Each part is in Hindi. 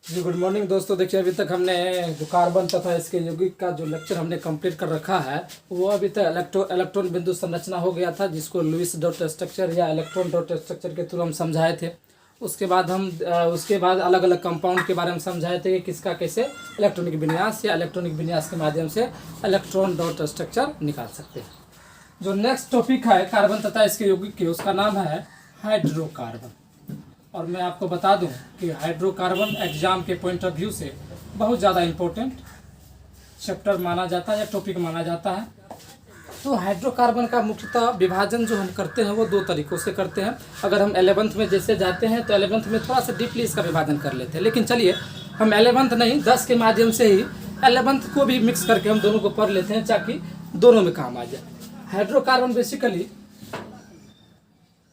जी गुड मॉर्निंग दोस्तों। देखिए अभी तक हमने जो कार्बन तथा इसके यौगिक का जो लेक्चर हमने कंप्लीट कर रखा है वो अभी तक इलेक्ट्रॉन बिंदु संरचना हो गया था, जिसको लुईस डॉट स्ट्रक्चर या इलेक्ट्रॉन डॉट स्ट्रक्चर के थ्रू हम समझाए थे। उसके बाद अलग अलग कंपाउंड के बारे में समझाए थे कि किसका कैसे इलेक्ट्रॉनिक विन्यास या इलेक्ट्रॉनिक विन्यास के माध्यम से इलेक्ट्रॉन डॉट स्ट्रक्चर निकाल सकते हैं। जो नेक्स्ट टॉपिक है कार्बन तथा इसके यौगिक के, उसका नाम है हाइड्रोकार्बन। और मैं आपको बता दूं कि हाइड्रोकार्बन एग्जाम के पॉइंट ऑफ व्यू से बहुत ज़्यादा इम्पोर्टेंट चैप्टर माना जाता है या टॉपिक माना जाता है। तो हाइड्रोकार्बन का मुख्यतः विभाजन जो हम करते हैं वो दो तरीक़ों से करते हैं। अगर हम 11th में जैसे जाते हैं तो 11th में थोड़ा सा डीपली इसका विभाजन कर लेते हैं, लेकिन चलिए हम 11th नहीं 10 के माध्यम से ही 11th को भी मिक्स करके हम दोनों को पढ़ लेते हैं ताकि दोनों में काम आ जाए। हाइड्रोकार्बन बेसिकली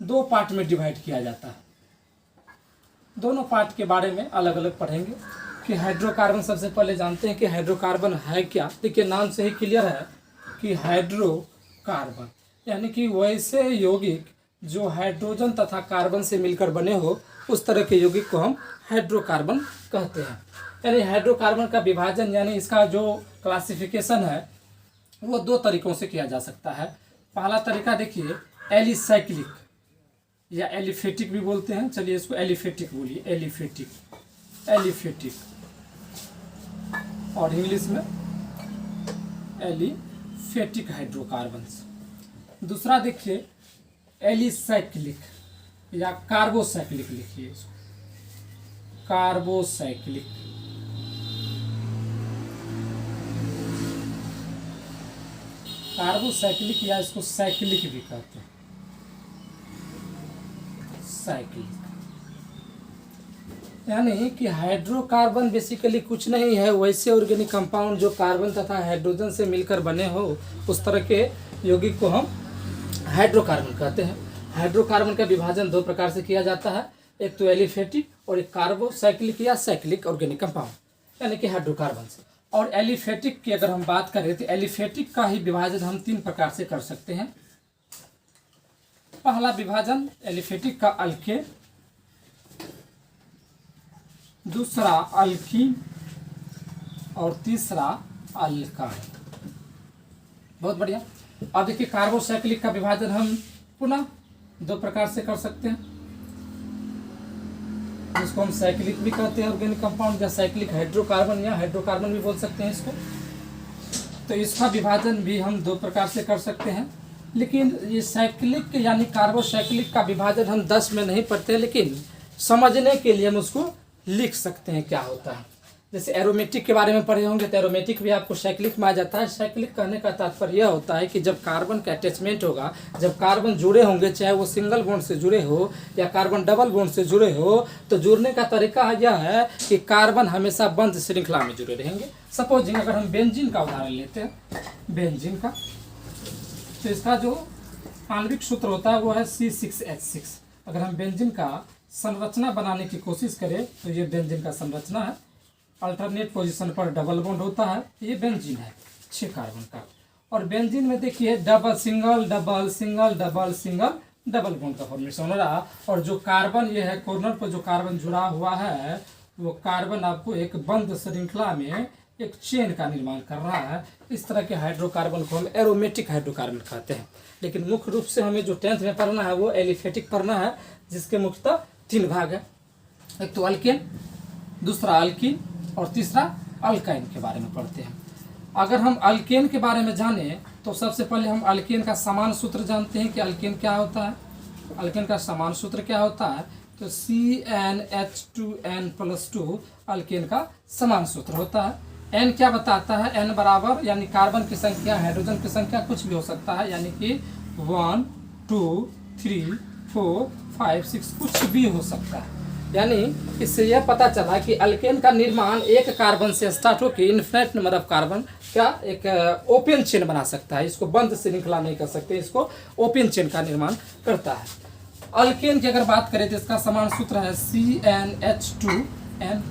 दो पार्ट में डिवाइड किया जाता है। दोनों पार्ट के बारे में अलग अलग पढ़ेंगे कि हाइड्रोकार्बन सबसे पहले जानते हैं कि हाइड्रोकार्बन है क्या। देखिए नाम से ही क्लियर है कि हाइड्रोकार्बन यानी कि वैसे यौगिक जो हाइड्रोजन तथा कार्बन से मिलकर बने हो, उस तरह के यौगिक को हम हाइड्रोकार्बन कहते हैं। यानी हाइड्रोकार्बन का विभाजन यानी इसका जो क्लासिफिकेशन है वो दो तरीक़ों से किया जा सकता है। पहला तरीका देखिए एलिसाइक्लिक या एलिफेटिक भी बोलते हैं। चलिए इसको एलिफेटिक बोलिए, एलिफेटिक और इंग्लिश में एलिफेटिक हाइड्रोकार्बन्स। दूसरा देखिए एलिसाइक्लिक या कार्बोसाइक्लिक, लिखिए इसको कार्बोसाइक्लिक। कार्बोसाइक्लिक या इसको साइक्लिक भी कहते हैं, साइक्लिक। यानी कि हाइड्रोकार्बन बेसिकली कुछ नहीं है वैसे ऑर्गेनिक कंपाउंड जो कार्बन तथा हाइड्रोजन से मिलकर बने हो, उस तरह के यौगिक को हम हाइड्रोकार्बन कहते हैं। हाइड्रोकार्बन का विभाजन दो प्रकार से किया जाता है, एक तो एलिफेटिक और एक कार्बोसाइक्लिक या साइक्लिक ऑर्गेनिक कंपाउंड यानी कि हाइड्रोकार्बन से। और एलिफेटिक की अगर हम बात करें तो एलिफेटिक का ही विभाजन हम तीन प्रकार से कर सकते हैं। पहला विभाजन एलिफेटिक का अल्केन, दूसरा अल्कीन और तीसरा अल्काइन। बहुत बढ़िया। अब देखिए कार्बोसाइक्लिक का विभाजन हम पुनः दो प्रकार से कर सकते हैं, जिसको हम साइक्लिक भी कहते हैं ऑर्गेनिक कंपाउंड या साइक्लिक हाइड्रोकार्बन या हाइड्रोकार्बन भी बोल सकते हैं इसको। तो इसका विभाजन भी हम दो प्रकार से कर सकते हैं, लेकिन ये साइक्लिक यानी कार्बोसाइक्लिक का विभाजन हम 10 में नहीं पढ़ते, लेकिन समझने के लिए हम उसको लिख सकते हैं क्या होता है। जैसे एरोमेटिक के बारे में पढ़े होंगे तो एरोमेटिक भी आपको साइक्लिक में आ जाता है। साइक्लिक कहने का तात्पर्य यह होता है कि जब कार्बन का अटैचमेंट होगा, जब कार्बन जुड़े होंगे, चाहे वो सिंगल बॉन्ड से जुड़े हो या कार्बन डबल बॉन्ड से जुड़े हो, तो जुड़ने का तरीका यह है कि कार्बन हमेशा बंद श्रृंखला में जुड़े रहेंगे। सपोजिंग अगर हम बेंजीन का उदाहरण लेते हैं, बेंजीन का, तो इसका जो आणविक सूत्र होता है वो है C6H6। अगर हम बेंजीन का संरचना बनाने की कोशिश करें तो ये बेंजीन का संरचना है। अल्टरनेट पोजीशन पर डबल बॉन्ड होता है, ये बेंजीन है 6 कार्बन का। और बेंजीन में देखिए double single double single double single double bond का फॉर्मेशन हो रहा। और जो कार्बन ये है कॉर्नर पर जो कार्बन जुड़ा हुआ है, वो कार्बन आपको एक बंद श्रृंखला में एक चेन का निर्माण कर रहा है। इस तरह के हाइड्रोकार्बन को हम एरोमेटिक हाइड्रोकार्बन कहते हैं। लेकिन मुख्य रूप से हमें जो 10th में पढ़ना है वो एलिफेटिक पढ़ना है, जिसके मुख्यतः 3 भाग है। एक तो अल्केन, दूसरा अल्कीन और तीसरा अल्काइन के बारे में पढ़ते हैं। अगर हम अल्केन के बारे में जानें तो सबसे पहले हम अल्केन का समान सूत्र जानते हैं कि अल्केन क्या होता है। अल्केन का समान सूत्र क्या होता है, तो CnH2n+2 अल्केन का समान सूत्र होता है। एन क्या बताता है, एन बराबर यानी कार्बन की संख्या, हाइड्रोजन की संख्या कुछ भी हो सकता है, यानी कि 1 2 3 4 5 6 कुछ भी हो सकता है। यानी इससे यह पता चला कि अल्केन का निर्माण एक कार्बन से स्टार्ट होकर इन्फिनिट नंबर ऑफ कार्बन का एक ओपन चेन बना सकता है। इसको बंद श्रृंखला नहीं कर सकते, इसको ओपन चेन का निर्माण करता है। अल्केन की अगर बात करें तो इसका समान सूत्र है CnH2n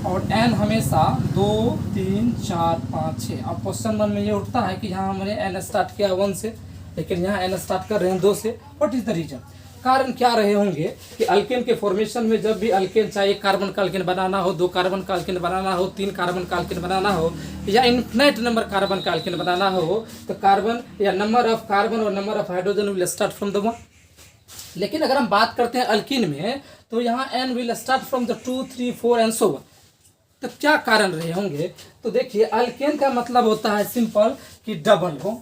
और n हमेशा 2 3 4 5 6। अब क्वेश्चन मन में ये उठता है कि यहाँ हमने n स्टार्ट किया 1 से, लेकिन यहाँ n स्टार्ट कर रहे हैं 2 से। What is the reason? कारण क्या रहे होंगे कि अल्केन के फॉर्मेशन में जब भी अल्केन, चाहे एक कार्बन का अल्केन बनाना हो, 2 कार्बन का अल्केन बनाना हो, 3 कार्बन का अल्केन बनाना हो, या इन्फिनाइट नंबर कार्बन का अल्केन बनाना हो, तो कार्बन या नंबर ऑफ कार्बन और number of hydrogen will start from the 1। लेकिन अगर हम बात करते हैं अल्कीन में, तो यहाँ n will start from the 2, 3, 4 and so on. तो क्या कारण रहे होंगे? तो देखिए, अल्केन का मतलब होता है सिंपल कि डबल बॉन्ड,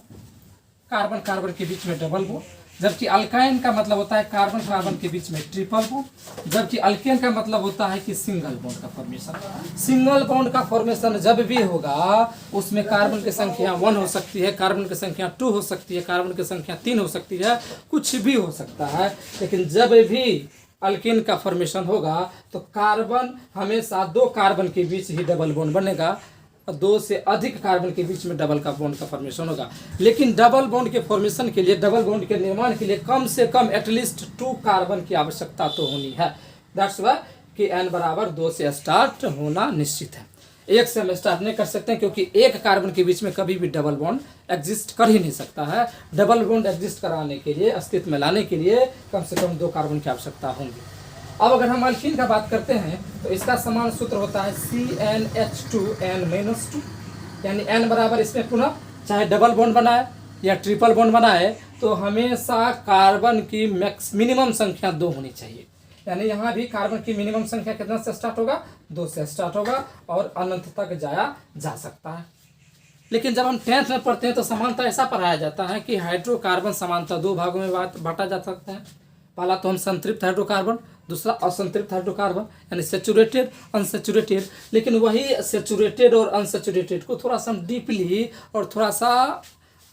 कार्बन कार्बन के बीच में डबल बॉन्ड, जबकि अल्काइन का मतलब होता है कार्बन कार्बन के बीच में ट्रिपल बॉन्ड, जबकि अल्केन का मतलब होता है कि सिंगल बॉन्ड का फॉर्मेशन। सिंगल बॉन्ड का फॉर्मेशन जब भी होगा उसमें कार्बन की संख्या 1 हो सकती है, कार्बन की संख्या 2 हो सकती है, कार्बन की संख्या 3 हो सकती है, कुछ भी हो सकता है। लेकिन जब भी अल्केन का फॉर्मेशन होगा तो कार्बन हमेशा 2 कार्बन के बीच ही डबल बॉन्ड बनेगा, 2 से अधिक कार्बन के बीच में डबल का बॉन्ड का फॉर्मेशन होगा। लेकिन डबल बॉन्ड के फॉर्मेशन के लिए, डबल बॉन्ड के निर्माण के लिए कम से कम एटलीस्ट 2 कार्बन की आवश्यकता तो होनी है। दैट्स वाई कि n बराबर 2 से स्टार्ट होना निश्चित है। 1 से हम स्टार्ट नहीं कर सकते हैं, क्योंकि 1 कार्बन के बीच में कभी भी डबल बॉन्ड एग्जिस्ट कर ही नहीं सकता है। डबल बॉन्ड एग्जिस्ट कराने के लिए, अस्तित्व में लाने के लिए कम से कम 2 कार्बन की आवश्यकता होंगी। अब अगर हम अल्कीन का बात करते हैं तो इसका समान सूत्र होता है CnH2n-2, यानी n बराबर इसमें पुनः चाहे डबल बॉन्ड बनाए या ट्रिपल बॉन्ड बनाए तो हमेशा कार्बन की मिनिमम संख्या 2 होनी चाहिए। यानी यहाँ भी कार्बन की मिनिमम संख्या कितना से स्टार्ट होगा? 2 से स्टार्ट होगा और अनंत तक जाया जा सकता है। लेकिन जब हम 10th में पढ़ते हैं तो समानता ऐसा पढ़ाया जाता है कि हाइड्रोकार्बन समानता 2 भागों में बांटा जा सकता है। पहला तो हम संतृप्त हाइड्रोकार्बन, दूसरा असंतृप्त हाइड्रोकार्बन, यानी सेचुरेटेड, अनसेचुरेटेड। लेकिन वही सेचुरेटेड और अनसेचुरेटेड को थोड़ा सा हम डीपली और थोड़ा सा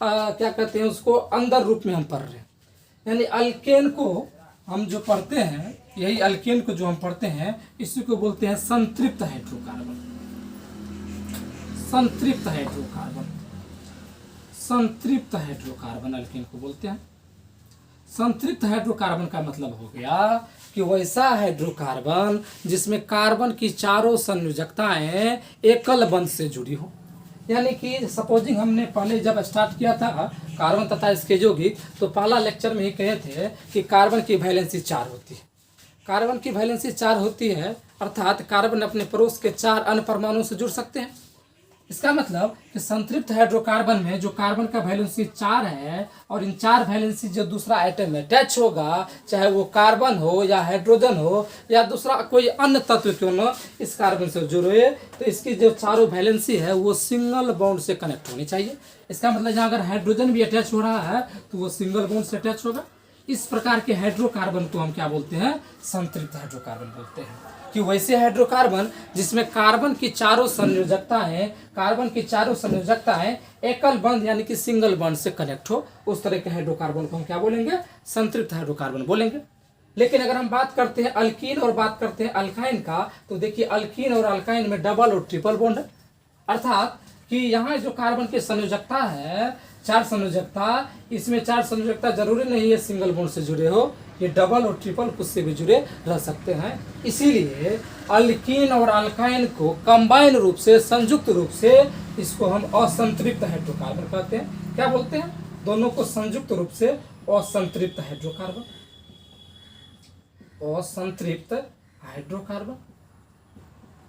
क्या कहते हैं उसको अंदर रूप में हम पढ़ रहे हैं। यानी अल्केन को हम जो पढ़ते हैं, यही अल्केन को जो हम पढ़ते हैं इसी को बोलते हैं संतृप्त हाइड्रोकार्बन। संतृप्त हाइड्रोकार्बन, संतृप्त हाइड्रोकार्बन अल्केन को बोलते हैं। संतृप्त हाइड्रोकार्बन का मतलब हो गया कि वैसा हाइड्रोकार्बन जिसमें कार्बन की चारों संयोजकताएं एकल बंध से जुड़ी हो। यानी कि सपोजिंग हमने पहले जब स्टार्ट किया था कार्बन तथा इसके यौगिक, तो पहला लेक्चर में ही कहे थे कि कार्बन की वैलेंसी 4 होती है। कार्बन की वैलेंसी 4 होती है, अर्थात कार्बन अपने पड़ोस के 4 अन्य परमाणुओं से जुड़ सकते हैं। इसका मतलब कि संतृप्त हाइड्रोकार्बन में जो कार्बन का वैलेंसी 4 है और इन 4 वैलेंसी जो दूसरा आइटम में अटैच होगा, चाहे वो कार्बन हो या हाइड्रोजन हो या दूसरा कोई अन्य तत्व क्यों न इस कार्बन से जुड़े, तो इसकी जो चारों वैलेंसी है वो सिंगल बॉन्ड से कनेक्ट होनी चाहिए। इसका मतलब यहाँ अगर हाइड्रोजन भी अटैच हो रहा है तो वो सिंगल बॉन्ड से अटैच होगा। इस प्रकार के हाइड्रोकार्बन को हम क्या बोलते हैं? संतृप्त हाइड्रोकार्बन बोलते हैं। कि वैसे हाइड्रोकार्बन जिसमें कार्बन की चारों संयोजकताएं एकल बंध यानी कि सिंगल बंध से कनेक्ट हो, उस तरह के हाइड्रोकार्बन को हम क्या बोलेंगे? संतृप्त हाइड्रोकार्बन बोलेंगे। लेकिन अगर हम बात करते हैं अल्कीन और बात करते हैं अल्काइन का, तो देखिए अल्कीन और अल्काइन में डबल और ट्रिपल बॉन्ड है। अर्थात कि यहाँ जो कार्बन की संयोजकता है, 4 संयोजकता, इसमें 4 संयोजकता जरूरी नहीं है सिंगल बॉन्ड से जुड़े हो, ये डबल और ट्रिपल कुछ से भी जुड़े रह सकते हैं। इसीलिए अल्कीन और अल्काइन को कंबाइन रूप से, संयुक्त रूप से इसको हम असंतृप्त हाइड्रोकार्बन कहते हैं। क्या बोलते हैं? दोनों को संयुक्त रूप से असंतृप्त हाइड्रोकार्बन, असंतृप्त हाइड्रोकार्बन।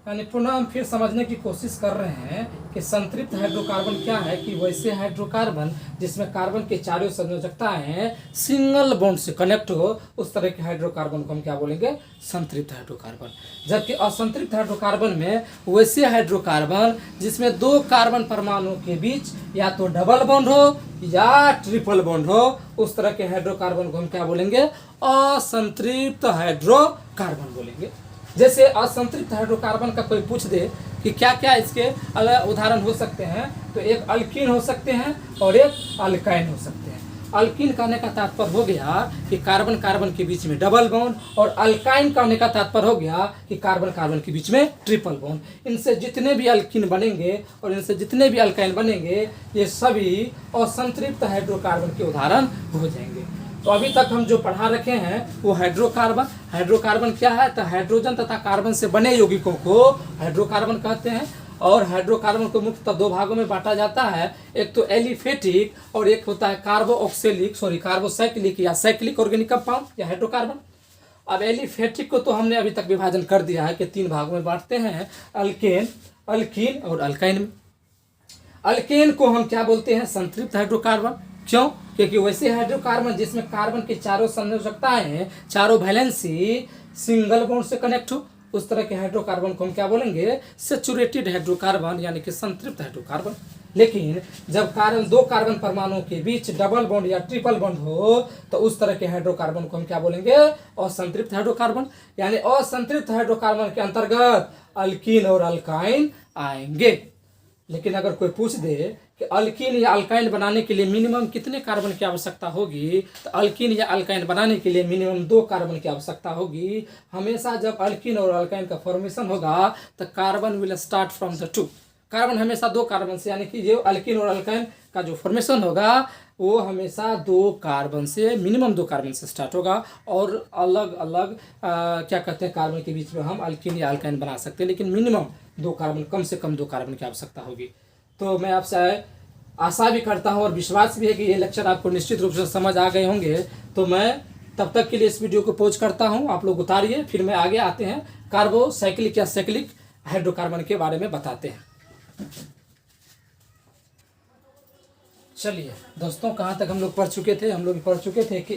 यानी पुनः हम फिर समझने की कोशिश कर रहे हैं कि संतृप्त हाइड्रोकार्बन क्या है। कि वैसे हाइड्रोकार्बन जिसमें कार्बन के चारों संयोजकताएं हैं सिंगल बॉन्ड से कनेक्ट हो, उस तरह के हाइड्रोकार्बन को हम क्या बोलेंगे? संतृप्त हाइड्रोकार्बन। जबकि असंतृप्त हाइड्रोकार्बन में वैसे हाइड्रोकार्बन जिसमें 2 कार्बन परमाणुओं के बीच या तो डबल बॉन्ड हो या ट्रिपल बॉन्ड हो, उस तरह के हाइड्रोकार्बन को हम क्या बोलेंगे? असंतृप्त हाइड्रोकार्बन बोलेंगे। जैसे असंतृप्त हाइड्रोकार्बन का कोई पूछ दे कि क्या क्या इसके अलग उदाहरण हो सकते हैं, तो एक अल्कीन हो सकते हैं और एक अल्काइन हो सकते हैं। अल्कीन कहने का तात्पर्य हो गया कि कार्बन कार्बन के बीच में डबल बॉन्ड, और अल्काइन कहने का तात्पर्य हो गया कि कार्बन कार्बन के बीच में ट्रिपल बॉन्ड। इनसे जितने भी अल्कीन बनेंगे और इनसे जितने भी अल्काइन बनेंगे, ये सभी असंतृप्त हाइड्रोकार्बन के उदाहरण हो जाएंगे। तो अभी तक हम जो पढ़ा रखे हैं वो हाइड्रोकार्बन। हाइड्रोकार्बन क्या है? तो हाइड्रोजन तथा कार्बन से बने यौगिकों को हाइड्रोकार्बन कहते हैं। और हाइड्रोकार्बन को मुख्यतः दो भागों में बांटा जाता है, एक तो एलिफेटिक और एक होता है कार्बोसाइक्लिक या साइक्लिक ऑर्गेनिक कंपाउंड या हाइड्रोकार्बन। अब एलिफेटिक को तो हमने अभी तक विभाजन कर दिया है कि तीन भागों में बांटते हैं, अल्केन, अल्कीन और अल्काइन में। अल्केन को हम क्या बोलते हैं? संतृप्त हाइड्रोकार्बन। क्यों? क्योंकि वैसे हाइड्रोकार्बन जिसमें कार्बन की चारों संयोजकताएं हैं, चारों वैलेंसी सिंगल बॉन्ड से कनेक्ट हो, उस तरह के हाइड्रोकार्बन को हम क्या बोलेंगे? सैचुरेटेड हाइड्रोकार्बन यानी कि संतृप्त हाइड्रोकार्बन। लेकिन जब दो कार्बन परमाणुओं के बीच डबल बॉन्ड या ट्रिपल बॉन्ड हो तो उस तरह के हाइड्रोकार्बन को हम क्या बोलेंगे? असंतृप्त हाइड्रोकार्बन। यानी असंतृप्त हाइड्रोकार्बन के अंतर्गत अल्कीन और अल्काइन आएंगे। लेकिन अगर कोई पूछ दे कि अल्कीन या अल्काइन बनाने के लिए मिनिमम कितने कार्बन की आवश्यकता होगी, तो अल्कीन या अल्काइन बनाने के लिए मिनिमम 2 कार्बन की आवश्यकता होगी। हमेशा जब अल्कीन और अल्काइन का फॉर्मेशन होगा तो carbon will start from the 2। Carbon हमेशा 2 कार्बन से, यानी कि जो अल्कीन और अल्काइन का जो फॉर्मेशन होगा वो हमेशा 2 कार्बन से, मिनिमम 2 कार्बन से स्टार्ट होगा। और अलग अलग क्या कहते हैं, कार्बन के बीच में हम अल्कीन या अल्काइन बना सकते हैं, लेकिन मिनिमम 2 कार्बन, कम से कम 2 कार्बन की आवश्यकता होगी। तो मैं आपसे आशा भी करता हूँ और विश्वास भी है कि ये लेक्चर आपको निश्चित रूप से समझ आ गए होंगे। तो मैं तब तक के लिए इस वीडियो को पॉज करता हूँ, आप लोग उतारिए, फिर मैं आगे आते हैं कार्बोसाइक्लिक या साइक्लिक हाइड्रोकार्बन के बारे में बताते हैं। चलिए दोस्तों, कहाँ तक हम लोग पढ़ चुके थे? हम लोग पढ़ चुके थे कि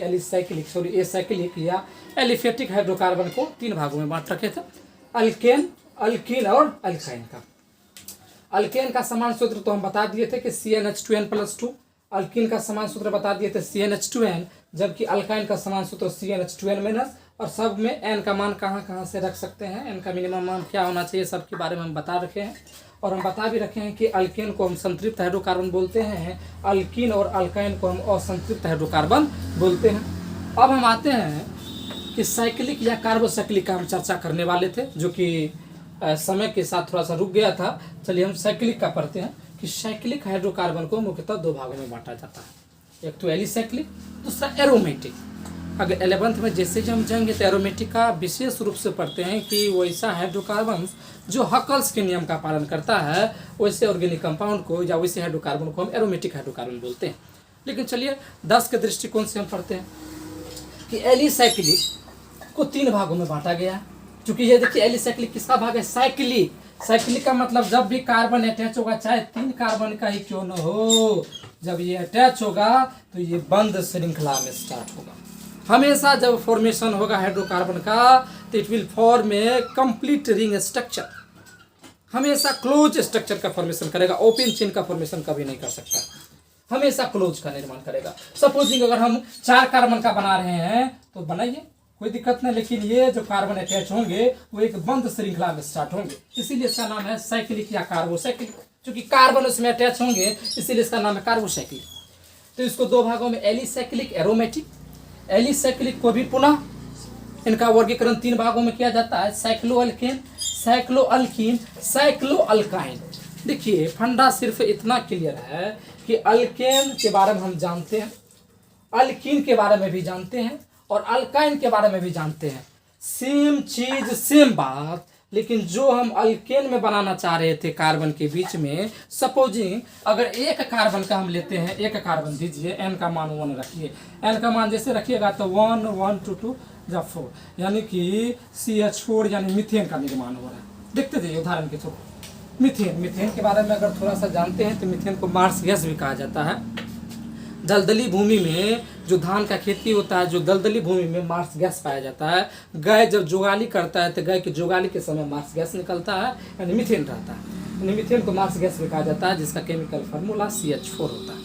एसाइक्लिक या एलिफेटिक हाइड्रोकार्बन को 3 भागों में बांट रखे थे, अल्केन, अल्कीन और अल्काइन का। अल्केन का समान सूत्र तो हम बता दिए थे कि CnH2n+2। अल्कीन का समान सूत्र बता दिए थे CnH2n, जबकि अल्काइन का समान सूत्र CnH2n-। और सब में n का मान कहाँ से रख सकते हैं, n का मिनिमम मान क्या होना चाहिए, सब के बारे में हम बता रखे हैं। और हम बता भी रखे हैं कि अल्केन को हम संतृप्त हाइड्रोकार्बन बोलते हैं, अल्कीन और अल्काइन को हम असंतृप्त हाइड्रोकार्बन बोलते हैं। अब हम आते हैं कि साइक्लिक या कार्बोसाइक्लिक का हम चर्चा करने वाले थे, जो कि समय के साथ थोड़ा सा रुक गया था। चलिए हम साइक्लिक का पढ़ते हैं कि साइक्लिक हाइड्रोकार्बन को मुख्यतः 2 भागों में बांटा जाता है, एक तो एलिसाइक्लिक, दूसरा एरोमेटिक। अगर 11th में जैसे हम जाएंगे तो एरोमेटिक का विशेष रूप से पढ़ते हैं कि वैसा हाइड्रोकार्बन जो हकल्स के नियम का पालन करता है, वैसे ऑर्गेनिक कंपाउंड को या वैसे हाइड्रोकार्बन को हम एरोमेटिक हाइड्रोकार्बन बोलते हैं। लेकिन चलिए 10 के दृष्टिकोण से हम पढ़ते हैं कि एलिसाइक्लिक को 3 भागों में बांटा गया है। चूंकि ये देखिए एलिसाइक्लिक किसका भाग है? साइक्लिक। साइक्लिक का मतलब जब भी कार्बन अटैच होगा, चाहे 3 कार्बन का ही क्यों न हो, जब ये अटैच होगा तो ये बंद श्रृंखला में स्टार्ट होगा। हमेशा जब फॉर्मेशन होगा हाइड्रोकार्बन का तो it will form A complete ring structure, हमेशा क्लोज स्ट्रक्चर का फॉर्मेशन करेगा, ओपन चेन का फॉर्मेशन कभी नहीं कर सकता, हमेशा क्लोज का निर्माण करेगा। सपोजिंग अगर हम 4 कार्बन का बना रहे हैं तो बनाइए, कोई दिक्कत नहीं, लेकिन ये जो कार्बन अटैच होंगे वो एक बंद श्रृंखला में स्टार्ट होंगे, इसीलिए इसका नाम है साइक्लिक या कार्बोसाइक्लिक। क्योंकि कार्बन उसमें अटैच होंगे इसीलिए इसका नाम है कार्बोसाइक्लिक। तो इसको 2 भागों में एलिसाइक्लिक, एरोमेटिक। एलिसाइक्लिक को भी पुनः इनका वर्गीकरण 3 भागों में किया जाता है, साइक्लोअल्केन, साइक्लोअल्कीन, साइक्लोअल्काइन। देखिए फंडा सिर्फ इतना क्लियर है कि अल्केन के बारे में हम जानते हैं, अल्कीन के बारे में भी जानते हैं और अल्काइन के बारे में भी जानते हैं, सेम चीज सेम बात। लेकिन जो हम अल्केन में बनाना चाह रहे थे कार्बन के बीच में, सपोजिंग अगर 1 कार्बन का हम लेते हैं, 1 कार्बन दीजिए, n का मान 1 रखिए, n का मान जैसे रखिएगा तो 1 1 2 2 या 4, यानी कि CH4 यानी मीथेन का निर्माण हो रहा है। देखते जाइए उदाहरण के थ्रू। मीथेन के बारे में अगर थोड़ा सा जानते हैं तो मीथेन को मार्स गैस भी कहा जाता है। दलदली भूमि में जो धान का खेती होता है, जो दलदली भूमि में मार्स गैस पाया जाता है, गाय जब जुगाली करता है तो गाय की जुगाली के समय मार्स गैस निकलता है, यानी मीथेन रहता है। यानी मीथेन को मार्स गैस भी कहा जाता है, जिसका केमिकल फार्मूला CH4 होता है।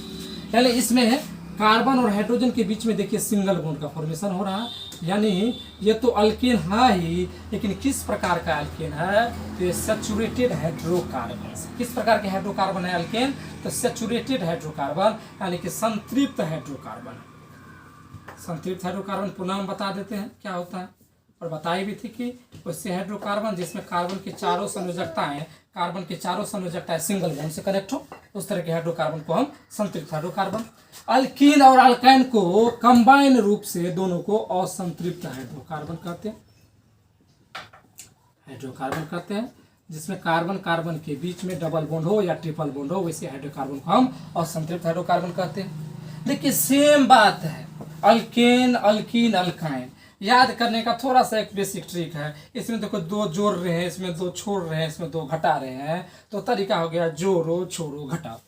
यानी इसमें कार्बन और हाइड्रोजन के बीच में देखिए सिंगल बॉन्ड का फॉर्मेशन हो रहा है, यानी ये तो अल्केन है ही, लेकिन किस प्रकार का अल्केन है? तो ये सैचुरेटेड हाइड्रोकार्बन। किस प्रकार के हाइड्रोकार्बन है अल्केन? तो सैचुरेटेड हाइड्रोकार्बन, यानी कि संतृप्त हाइड्रोकार्बन। संतृप्त हाइड्रोकार्बन पुनः हम बता देते हैं क्या होता है, और बताई भी थी कि वैसे हाइड्रोकार्बन जिसमें कार्बन की चारों संयोजकताएं सिंगल बॉन्ड से कनेक्ट हो, उस तरह के हाइड्रोकार्बन को हम संतृप्त हाइड्रोकार्बन। अल्कीन और अल्काइन को कंबाइन रूप से दोनों को असंतृप्त हाइड्रोकार्बन कहते हैं। जिसमें कार्बन कार्बन के बीच में डबल बॉन्ड हो या ट्रिपल बॉन्ड हो, वैसे हाइड्रोकार्बन को हम असंतृप्त हाइड्रोकार्बन कहते हैं। देखिए सेम बात है, अल्केन अल्कीन अल्काइन याद करने का थोड़ा सा एक बेसिक ट्रिक है। इसमें देखो दो जोड़ रहे हैं, इसमें दो छोड़ रहे हैं, इसमें दो घटा रहे हैं, तो तरीका हो गया जोड़ो छोड़ो घटाओ।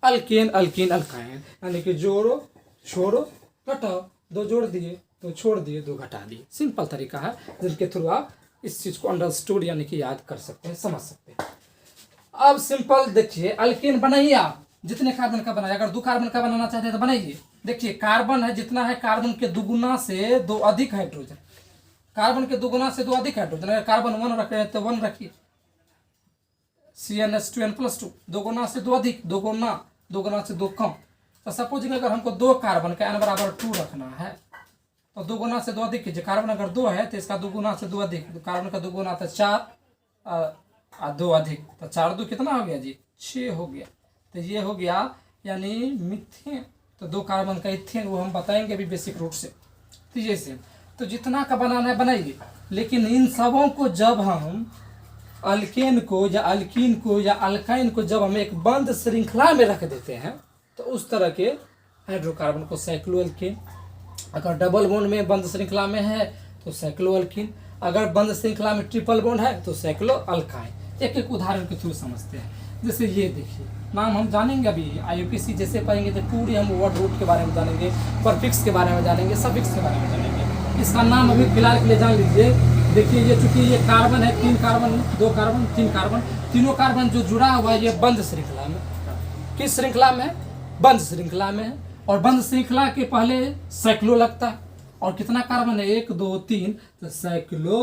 अल्केन अल्कीन अल्काइन यानी कि जोड़ो छोड़ो घटाओ, दो जोड़ दिए दो छोड़ दिए दो घटा दिए। सिंपल तरीका है जिनके थ्रू आप इस चीज को अंडरस्टूड यानी कि याद कर सकते हैं, समझ सकते हैं। अब सिंपल देखिए, अल्केन बनाइए आप जितने कार्बन का बनाइए, अगर 2 कार्बन का बनाना चाहते हैं तो बनाइए। देखिए कार्बन है जितना है, कार्बन के दुगुना से 2 अधिक हाइड्रोजन, कार्बन के दुगुना से 2 अधिक हाइड्रोजन। अगर कार्बन 1 रख रहे हैं तो 1 रखिए, CnH2n+2, 2 गुना से 2 अधिक, 2 गुना से 2 कम। तो सपोजिंग अगर हमको 2 कार्बन का n बराबर 2 रखना है तो 2 गुना से 2 अधिक कीजिए। कार्बन अगर 2 है तो इसका 2 गुना से 2 अधिक, तो कार्बन का 2 गुना तो 4 2 अधिक, तो 4 2 कितना हो गया जी 6 हो गया। तो ये हो गया यानी मिथेन। तो 2 कार्बन का इथेन वो हम बताएंगे अभी बेसिक रूट से। तो ये से तो जितना का बनाना है बनाइए, लेकिन इन सबों को जब हम अल्केन को या अल्कीन को या अल्काइन को जब हम एक बंद श्रृंखला में रख देते हैं तो उस तरह के हाइड्रोकार्बन को साइक्लोअल्केन। अगर डबल बॉन्ड में बंद श्रृंखला में है तो साइक्लोअल्कीन, अगर बंद श्रृंखला में ट्रिपल बॉन्ड है तो साइक्लोअल्काइन। एक एक उदाहरण के थ्रू समझते हैं। जैसे ये देखिए, नाम हम जानेंगे अभी IUPAC जैसे पढ़ेंगे तो पूरी हम वर्ड रूट के बारे में जानेंगे, परफिक्स के बारे में जानेंगे, सफिक्स के बारे में जानेंगे। इसका नाम अभी फिलहाल के लिए जान लीजिए। देखिए ये चूंकि ये कार्बन है, 3 कार्बन 2 कार्बन 3 कार्बन, तीनों कार्बन जो जुड़ा हुआ है ये बंद श्रृंखला में। किस श्रृंखला में है? बंद श्रृंखला में है। और बंद श्रृंखला के पहले साइक्लो लगता है। और कितना कार्बन है? 1 2 3, तो साइक्लो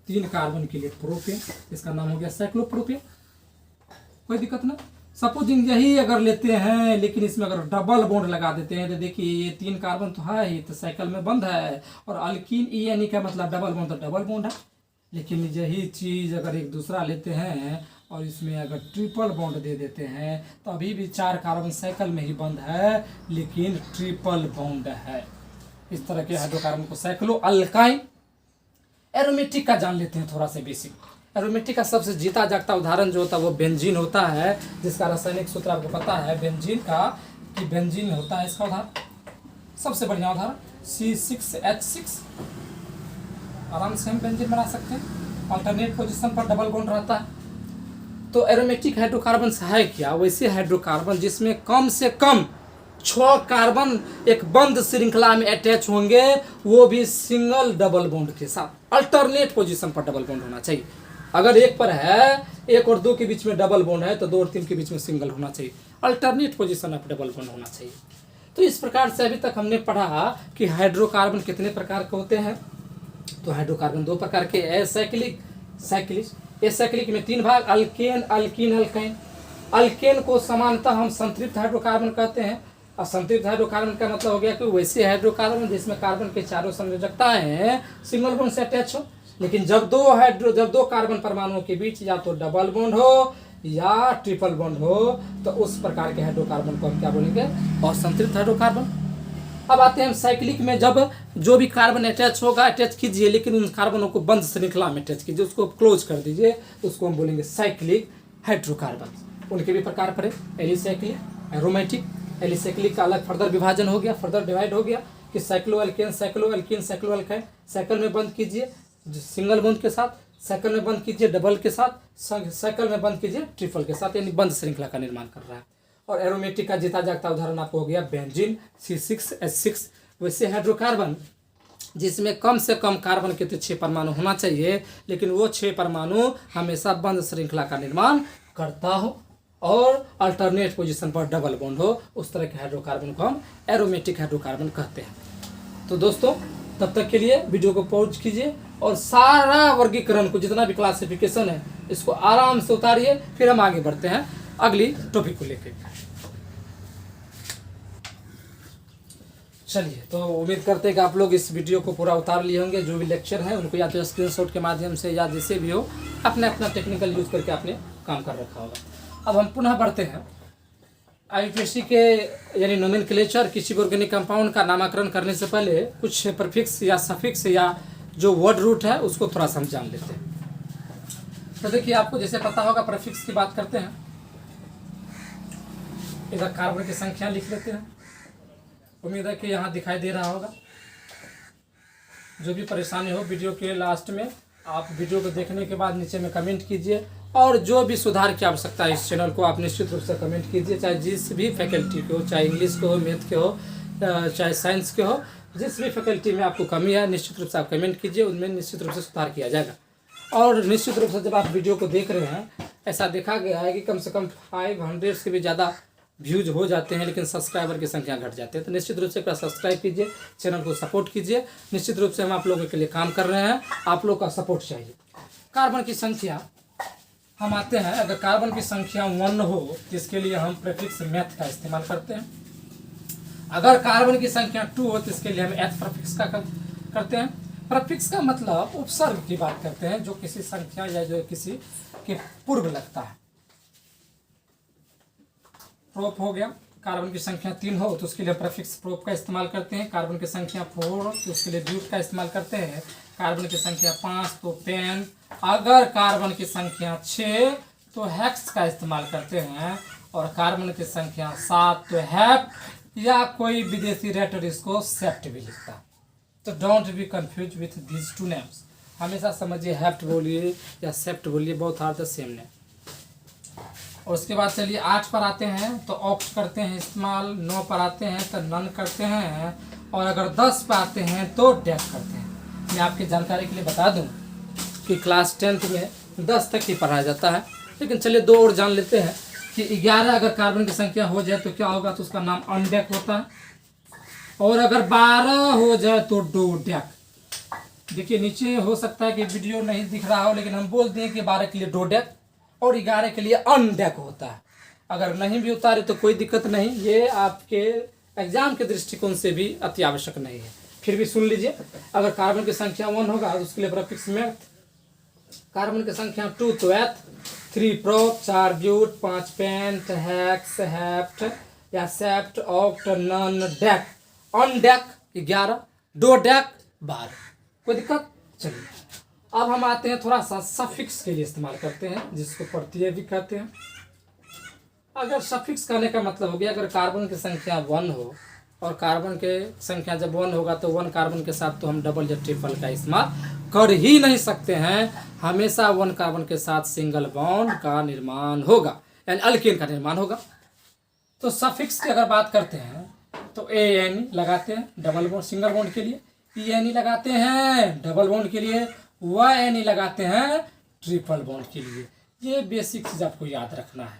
3 कार्बन के लिए प्रोपेन, इसका नाम हो गया साइक्लोप्रोपेन। कोई दिक्कत ना। सपोजिंग यही अगर लेते हैं लेकिन इसमें अगर डबल बॉन्ड लगा देते हैं तो देखिए ये 3 कार्बन तो है ही, तो साइकिल में बंद है। और अल्कीन यानी का मतलब डबल बॉन्ड, तो डबल बॉन्ड है। लेकिन यही चीज़ अगर एक दूसरा लेते हैं और इसमें अगर ट्रिपल बॉन्ड दे देते हैं तो अभी भी 4 कार्बन साइकिल में ही बंद है लेकिन ट्रिपल बॉन्ड है। इस तरह के हाइड्रोकार्बन को साइक्लो अल्काइन। एरोमेटिक का जान लेते हैं थोड़ा सा बेसिक। एरोमेटिक का सबसे जीता जागता उदाहरण जो होता है वो बेंजीन होता है, जिसका रासायनिक सूत्र आपको पता है बेंजीन का, कि बेंजीन होता है इसका उदाहरण सबसे बढ़िया उदाहरण C6H6। आराम से हम बेंजीन बना सकते हैं, अल्टरनेट पोजीशन पर डबल बॉन्ड रहता है। तो एरोमेटिक हाइड्रोकार्बन है क्या? वैसे हाइड्रोकार्बन जिसमें कम से कम 6 कार्बन एक बंद श्रृंखला में अटैच होंगे, वो भी सिंगल डबल बॉन्ड के साथ। अल्टरनेट पोजीशन पर डबल बॉन्ड होना चाहिए। अगर 1 पर है, 1 और 2 के बीच में डबल बॉन्ड है तो 2 और 3 के बीच में सिंगल होना चाहिए। अल्टरनेट पोजीशन पर डबल बॉन्ड होना चाहिए। तो इस प्रकार से अभी तक हमने पढ़ा कि हाइड्रोकार्बन कितने प्रकार के होते हैं। तो हाइड्रोकार्बन 2 प्रकार के, एसाइक्लिक साइक्लिक। एसाइक्लिक में 3 भाग, अल्केन अल्कीन अल्काइन। अल्केन को सामान्यतः हम संतृप्त हाइड्रोकार्बन कहते हैं। और संतृप्त हाइड्रोकार्बन का मतलब हो गया कि वैसे हाइड्रोकार्बन जिसमें कार्बन के चारों संयोजकताएं सिंगल बॉन्ड से अटैच हो। लेकिन जब दो कार्बन परमाणुओं के बीच या तो डबल बॉन्ड हो या ट्रिपल बॉन्ड हो तो उस प्रकार के हाइड्रोकार्बन को हम क्या बोलेंगे? असंतृप्त हाइड्रोकार्बन। अब आते हैं हम साइक्लिक में। जब जो भी कार्बन अटैच होगा अटैच कीजिए, लेकिन उन कार्बनों को बंद श्रृंखला में अटैच कीजिए, उसको क्लोज कर दीजिए, उसको हम बोलेंगे साइक्लिक हाइड्रोकार्बन। उनके भी प्रकार पड़े, एलिसाइक्लिक, एरोमेटिक। एलिसाइक्लिक का अलग फर्दर विभाजन हो गया, फर्दर डिवाइड हो गया कि cyclo alkane cyclo alkyne cyclo alkyne. Cycle में बंद कीजिए सिंगल बॉन्ड के साथ, साइकिल में बंद कीजिए डबल के साथ, साइकिल में बंद कीजिए ट्रिपल के साथ, यानी बंद श्रृंखला का निर्माण कर रहा है। और एरोमेटिक का जीता जागता उदाहरण आपको हो गया बेंजीन C6H6। वैसे हाइड्रोकार्बन जिसमें कम से कम कार्बन के तो 6 परमाणु होना चाहिए, लेकिन वो 6 परमाणु हमेशा बंद श्रृंखला का निर्माण करता हो और अल्टरनेट पोजीशन पर डबल बॉन्ड हो, उस तरह के हाइड्रोकार्बन को हम एरोमेटिक हाइड्रोकार्बन कहते हैं। तो दोस्तों तब तक के लिए वीडियो को पॉज कीजिए और सारा वर्गीकरण को जितना भी क्लासिफिकेशन है इसको आराम से उतारिए, फिर हम आगे बढ़ते हैं अगली टॉपिक को लेकर। चलिए, तो उम्मीद करते हैं कि आप लोग इस वीडियो को पूरा उतार लिए होंगे। जो भी लेक्चर हैं उनको या तो स्क्रीनशॉट के माध्यम से या जैसे भी हो अपना टेक्निकल यूज करके आपने काम कर रखा होगा। अब हम पुनः बढ़ते हैं IUPAC के यानी नोमेनक्लेचर। किसी भी ऑर्गेनिक कंपाउंड का नामकरण करने से पहले कुछ प्रीफिक्स या सफिक्स या जो वर्ड रूट है उसको थोड़ा सा हम जान लेते हैं। तो देखिए आपको जैसे पता होगा प्रीफिक्स की बात करते हैं, इधर कार्बन की संख्या लिख लेते हैं। उम्मीद है कि यहाँ दिखाई दे रहा होगा। जो भी परेशानी हो वीडियो के लास्ट में आप वीडियो को देखने के बाद नीचे में कमेंट कीजिए, और जो भी सुधार की आवश्यकता है इस चैनल को आप निश्चित रूप से कमेंट कीजिए, चाहे जिस भी फैकल्टी के हो, चाहे इंग्लिश के हो, मैथ के हो, चाहे साइंस के हो, जिस भी फैकल्टी में आपको कमी है निश्चित रूप से आप कमेंट कीजिए, उनमें निश्चित रूप से सुधार किया जाएगा। और निश्चित रूप से जब आप वीडियो को देख रहे हैं, ऐसा देखा गया है कि कम से कम 500 से भी ज़्यादा व्यूज हो जाते हैं लेकिन सब्सक्राइबर की संख्या घट जाती है। तो निश्चित रूप से एक बार सब्सक्राइब कीजिए, चैनल को सपोर्ट कीजिए। निश्चित रूप से हम आप लोगों के लिए काम कर रहे हैं, आप लोग का सपोर्ट चाहिए। कार्बन की संख्या हम आते हैं, अगर कार्बन की संख्या 1 हो तो इसके लिए हम प्रीफिक्स मैथ का इस्तेमाल करते हैं। अगर कार्बन की संख्या 2 हो तो इसके लिए हम एथ प्रीफिक्स का करते हैं। प्रीफिक्स का मतलब उपसर्ग की बात करते हैं, जो किसी संख्या या जो किसी के पूर्व लगता है। प्रोप हो गया, कार्बन की संख्या 3 हो तो उसके लिए प्रीफिक्स प्रोप का इस्तेमाल करते हैं। कार्बन की संख्या 4 तो उसके लिए ब्यूट का इस्तेमाल करते हैं। कार्बन की संख्या 5 तो पेन। अगर कार्बन की संख्या 6 तो हेक्स का इस्तेमाल करते हैं, और कार्बन की संख्या 7 तो हैप, या कोई विदेशी राइटर इसको सेप्ट भी लिखता है। तो don't be confuse with these 2 names. हमेशा समझिए हेप्ट बोलिए या सेप्ट बोलिए, both are the same name. और उसके बाद चलिए 8 पर आते हैं तो ऑप्ट करते हैं इस्तेमाल, 9 पर आते हैं तो नन करते हैं, और अगर 10 पर आते हैं तो डेक करते हैं। मैं आपकी जानकारी के लिए बता दूं कि क्लास 10th में 10 तक ही पढ़ाया जाता है, लेकिन चलिए 2 और जान लेते हैं कि 11 अगर कार्बन की संख्या हो जाए तो क्या होगा, तो उसका नाम अनडेक होता है। और अगर 12 हो जाए तो डोडेक। देखिए नीचे हो सकता है कि वीडियो नहीं दिख रहा हो, लेकिन हम बोल दें कि 12 के लिए डोडेक और 11 के लिए अनडेक होता है। अगर नहीं भी उतारे तो कोई दिक्कत नहीं, ये आपके एग्जाम के दृष्टिकोण से भी अति आवश्यक नहीं है, फिर भी सुन लीजिए। अगर कार्बन की संख्या 1 होगा तो उसके लिए प्रीफिक्स मैथ। कार्बन की संख्या 2 तो eth, 3 prop, 4 but, 5 pent, hex, hept या sept, oct, non, dec. Undec 11, dodec 12। कोई दिक्कत? चलिए अब हम आते हैं थोड़ा सा सफिक्स के लिए इस्तेमाल करते हैं, जिसको प्रत्यय भी कहते हैं। अगर सफिक्स कहने का मतलब हो गया, अगर कार्बन की संख्या 1 हो, और कार्बन के संख्या जब 1 होगा तो 1 कार्बन के साथ तो हम डबल या ट्रिपल का इस्तेमाल कर ही नहीं सकते हैं। हमेशा 1 कार्बन के साथ सिंगल बॉन्ड का निर्माण होगा, यानी अल्केन का निर्माण होगा। तो सफिक्स की अगर बात करते हैं तो ए एन लगाते हैं डबल बॉन्ड सिंगल बॉन्ड के लिए, ई एन लगाते हैं डबल बॉन्ड के लिए, वाई एन लगाते हैं ट्रिपल बॉन्ड के लिए। ये बेसिक चीज़ आपको याद रखना है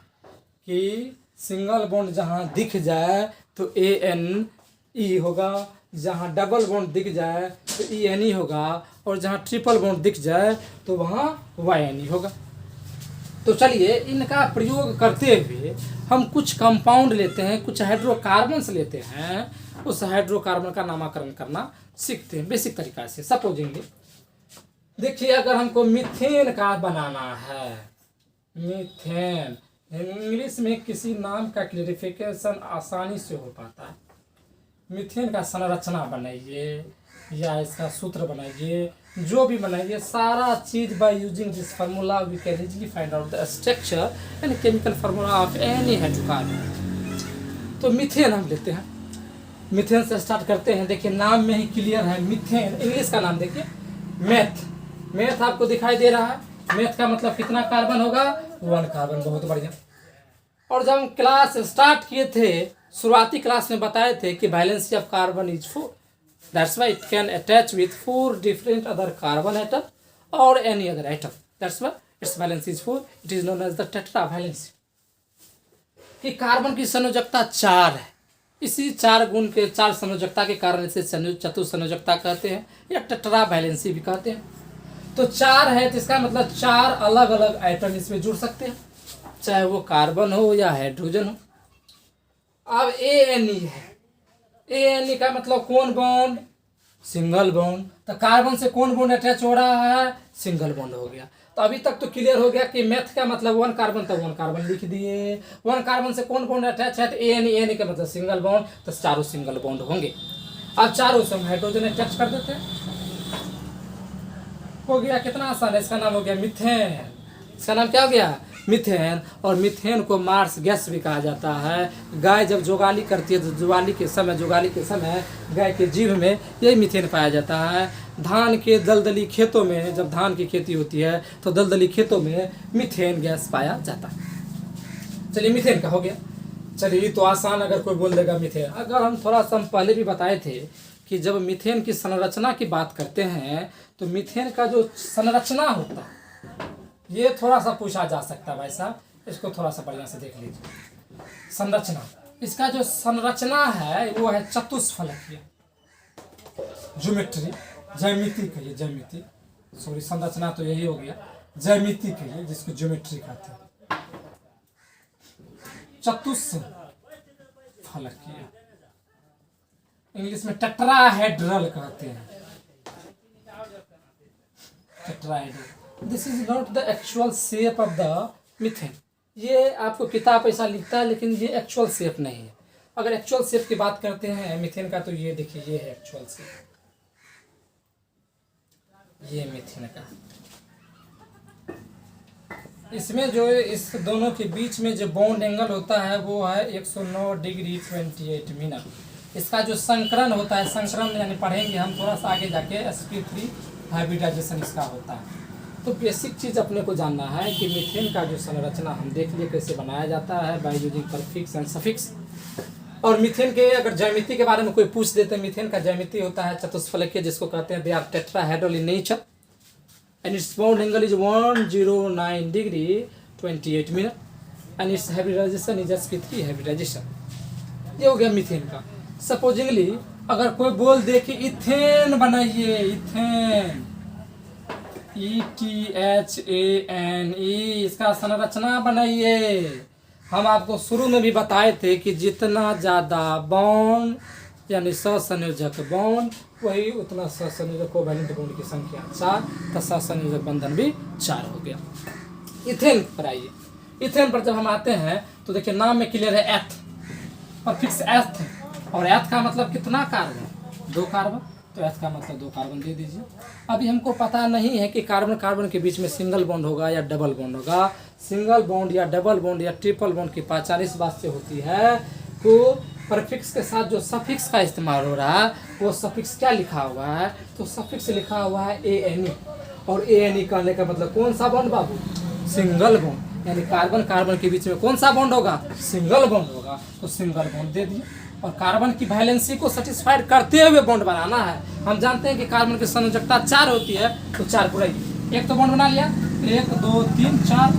कि सिंगल बॉन्ड जहाँ दिख जाए तो ए एन ई होगा, जहाँ डबल बॉन्ड दिख जाए तो ई एन ई होगा, और जहाँ ट्रिपल बॉन्ड दिख जाए तो वहाँ वाई एन ई होगा। तो चलिए इनका प्रयोग करते हुए हम कुछ कंपाउंड लेते हैं, कुछ हाइड्रोकार्बन्स लेते हैं, उस हाइड्रोकार्बन का नामकरण करना सीखते हैं बेसिक तरीका से। सपोजिंगली देखिए, अगर हमको मीथेन का बनाना है, मीथेन, इंग्लिश में किसी नाम का क्लेरिफिकेशन आसानी से हो पाता है। मीथेन का संरचना बनाइए या इसका सूत्र बनाइए, जो भी बनाइए, सारा चीज by using this formula we can easily find out the structure and chemical formula of any hydrocarbon. तो मीथेन हम लेते हैं, मीथेन से स्टार्ट करते हैं। देखिए नाम में ही क्लियर है, मीथेन। इंग्लिश का नाम देखिए मेथ, मेथ आपको दिखाई दे रहा है। मेथ का मतलब कितना कार्बन होगा, 1 कार्बन। बहुत बढ़िया। और जब हम क्लास स्टार्ट किए थे, शुरुआती क्लास में बताए थे कि valency of carbon is 4, that's why it can attach with 4 different other carbon atom और any other atom, that's why its valency is 4, it is known as the tetra valency. कि कार्बन की संयोजकता 4 है, इसी 4 गुण के 4 संयोजकता के कारण इसे चतुसंयोजकता कहते हैं या टेट्रा वैलेंसी भी कहते हैं। तो 4 है तो इसका मतलब 4 अलग अलग आइटम इसमें जुड़ सकते हैं, चाहे वो कार्बन हो या हाइड्रोजन हो। अब ए एन ई है, ए एन ई का मतलब कौन बॉन्ड, सिंगल बॉन्ड। तो कार्बन से कौन बॉन्ड अटैच हो रहा है, सिंगल बॉन्ड हो गया। तो अभी तक तो क्लियर हो गया कि मेथ का मतलब 1 कार्बन, तो 1 कार्बन लिख दिए। 1 कार्बन से कौन बॉन्ड अटैच है, तो ए एन ई का मतलब सिंगल बॉन्ड, तो चारों सिंगल बॉन्ड होंगे। अब चारों से हम हाइड्रोजन अटैच कर देते हैं, हो गया। कितना आसान है, इसका नाम हो गया मीथेन। इसका नाम क्या हो गया, मीथेन। और मीथेन को मार्स गैस भी कहा जाता है। गाय जब जुगाली करती है तो जुगाली के समय गाय के जीभ में यही मीथेन पाया जाता है। धान के दलदली खेतों में जब धान की खेती होती है तो दलदली खेतों में मीथेन गैस पाया जाता है। चलिए मीथेन का हो गया। चलिए तो आसान, अगर कोई बोल देगा मीथेन। अगर हम थोड़ा सा हम पहले भी बताए थे कि जब मीथेन की संरचना की बात करते हैं तो मीथेन का जो संरचना होता है ये थोड़ा सा पूछा जा सकता है भाई साहब, इसको थोड़ा सा बढ़िया से देख लीजिए। संरचना, इसका जो संरचना है वो है चतुष्फलकीय, ज्योमेट्री, ज्यामिति कहिए, ज्यामिति, सॉरी संरचना तो यही हो गया, ज्यामिति कहिए जिसको ज्योमेट्री कहते हैं। चतुष्फलकीय, इंग्लिश में टेट्राहेड्रल कहते हैं, tetrahedral. This is not the actual shape of the methane. ये आपको किताब ऐसा लिखता है लेकिन ये एक्चुअल शेप नहीं है। अगर एक्चुअल शेप की बात करते हैं मीथेन का तो ये देखिए, ये है एक्चुअल शेप, ये मीथेन का। इसमें जो इस दोनों के बीच में जो बॉन्ड एंगल होता है वो है 109 डिग्री 28 मिनट। इसका जो संकरण होता है, संकरण यानी पढ़ेंगे हम थोड़ा सा आगे जाके, sp3 हाइब्रिडाइजेशन इसका होता है। तो बेसिक चीज़ अपने को जानना है कि मीथेन का जो संरचना हम देख लिए कैसे बनाया जाता है by using prefix and suffix. और मीथेन के अगर ज्यामिति के बारे में कोई पूछ देते हैं, मीथेन का ज्यामिति होता है चतुष्फलकीय, जिसको कहते हैं they are tetrahedral in nature and its bond angle is 109 degree 28 minute and its hybridization is sp3 hybridization। ये हो गया मीथेन का। सपोजिंगली अगर कोई बोल दे कि इथेन बनाइए, इथेन, ETHANE, इसका संरचना बनाइए। हम आपको शुरू में भी बताए थे कि जितना ज़्यादा बॉन्ड यानी सहसंयोजक बॉन्ड वही उतना सहसंयोजक कोवैलेंट बॉन्ड की संख्या 4, तो सहसंयोजक बंधन भी 4 हो गया। इथेन पर आइए। इथेन पर जब हम आते हैं तो देखिए नाम में क्लियर है एथ, और फिक्स एथ है, और एथ का मतलब कितना कार्बन, 2 कार्बन, तो एथ का मतलब 2 कार्बन दे दीजिए। अभी हमको पता नहीं है कि कार्बन कार्बन के बीच में सिंगल बॉन्ड होगा या डबल बॉन्ड होगा। सिंगल बॉन्ड या डबल बॉन्ड या ट्रिपल बॉन्ड की पहचान इस बात से होती है तो प्रीफिक्स के साथ जो सफिक्स का इस्तेमाल हो रहा है वो सफिक्स क्या लिखा हुआ है, तो सफिक्स लिखा हुआ है ANE, और ANE कहने का मतलब कौन सा बॉन्ड बाबू, सिंगल बॉन्ड, यानी कार्बन कार्बन के बीच में कौन सा बॉन्ड होगा, सिंगल बॉन्ड होगा, तो सिंगल बॉन्ड दे दिए। और कार्बन की वैलेंसी को सेटिस्फाइड करते हुए बॉन्ड बनाना है। हम जानते हैं कि कार्बन की संयोजकता 4 होती है, तो 4 पूरा एक तो बॉन्ड बना लिया, 1 2 3 4,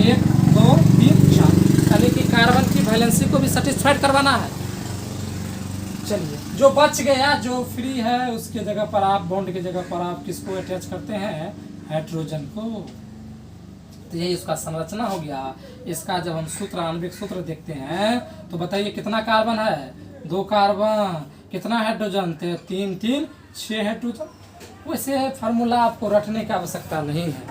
1 2 3 4, यानी कि कार्बन की वैलेंसी को भी सेटिस्फाइड करवाना है। चलिए जो बच गया, जो फ्री है, उसके जगह पर आप बॉन्ड की जगह पर आप किसको अटैच करते हैं, हाइड्रोजन को। तो यही उसका संरचना हो गया। इसका जब हम सूत्र, आणविक सूत्र देखते हैं तो बताइए कितना कार्बन है, 2 कार्बन, कितना हाइड्रोजन, 3 3 6 हाइड्रोजन। वैसे फार्मूला आपको रटने की आवश्यकता नहीं है।